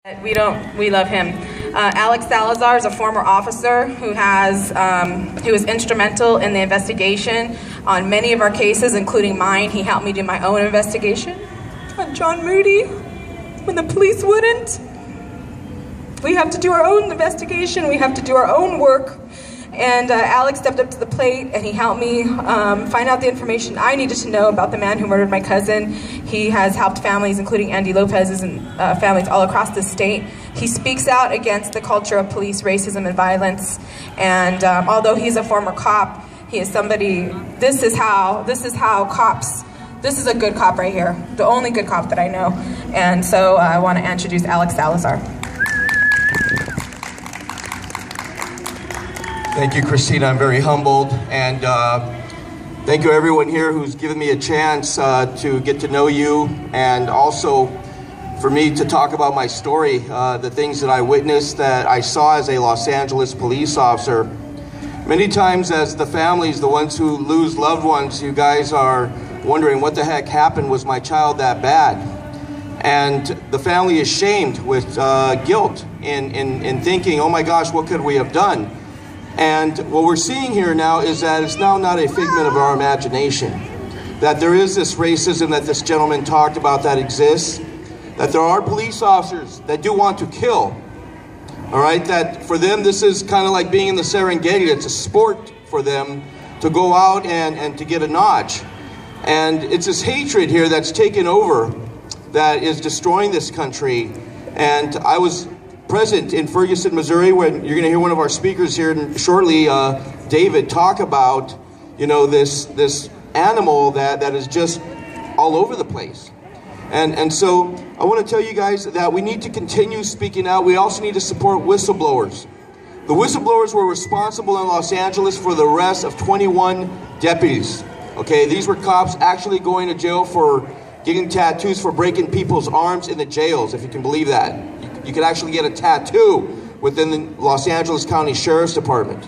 We love him. Alex Salazar is a former officer who was instrumental in the investigation on many of our cases, including mine. He helped me do my own investigation on John Moody when the police wouldn't. We have to do our own investigation. We have to do our own work. And Alex stepped up to the plate and he helped me find out the information I needed to know about the man who murdered my cousin. He has helped families, including Andy Lopez's and families all across the state. He speaks out against the culture of police racism and violence. And although he's a former cop, he is somebody, this is how cops, this is a good cop right here, the only good cop that I know. And so I want to introduce Alex Salazar. Thank you, Christina. I'm very humbled, and thank you everyone here who's given me a chance to get to know you, and also for me to talk about my story, the things that I witnessed, that I saw as a Los Angeles police officer. Many times as the families, the ones who lose loved ones, you guys are wondering what the heck happened, was my child that bad? And the family is shamed with guilt in thinking, oh my gosh, what could we have done? And what we're seeing here now is that it's now not a figment of our imagination. That there is this racism that this gentleman talked about that exists. That there are police officers that do want to kill. All right, that for them this is kind of like being in the Serengeti. It's a sport for them to go out and to get a notch. And it's this hatred here that's taken over that is destroying this country. And I was present in Ferguson, Missouri, when you're going to hear one of our speakers here shortly, David, talk about, you know, this animal that is just all over the place. And so I want to tell you guys that we need to continue speaking out. We also need to support whistleblowers. The whistleblowers were responsible in Los Angeles for the arrest of 21 deputies. Okay, these were cops actually going to jail for getting tattoos for breaking people's arms in the jails, if you can believe that. You could actually get a tattoo within the Los Angeles County Sheriff's Department.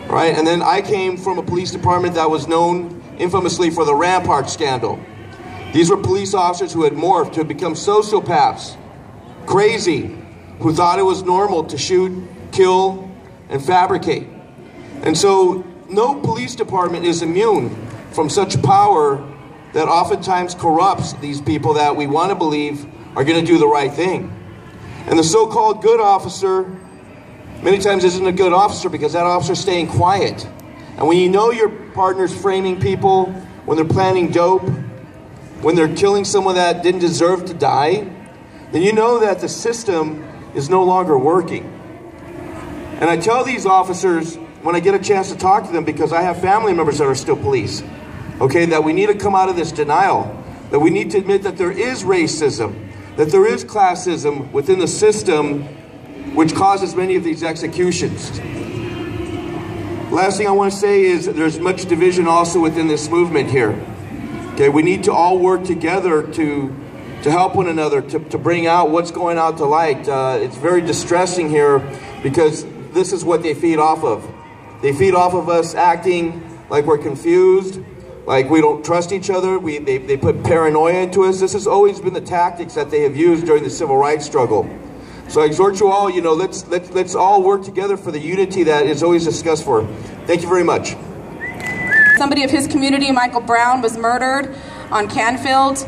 All right? And then I came from a police department that was known infamously for the Rampart scandal. These were police officers who had morphed to become sociopaths, crazy, who thought it was normal to shoot, kill, and fabricate. And so no police department is immune from such power that oftentimes corrupts these people that we want to believe are going to do the right thing. And the so-called good officer many times isn't a good officer because that officer's staying quiet. And when you know your partner's framing people, when they're planning dope, when they're killing someone that didn't deserve to die, then you know that the system is no longer working. And I tell these officers when I get a chance to talk to them, because I have family members that are still police, okay, that we need to come out of this denial, that we need to admit that there is racism, that there is classism within the system which causes many of these executions. Last thing I want to say is there's much division also within this movement here. Okay, we need to all work together to help one another, to bring out what's going out to light. It's very distressing here because this is what they feed off of. They feed off of us acting like we're confused, like we don't trust each other. They put paranoia into us. This has always been the tactics that they have used during the civil rights struggle. So I exhort you all, you know, let's all work together for the unity that is always discussed for. Thank you very much. Somebody of his community, Michael Brown, was murdered on Canfield.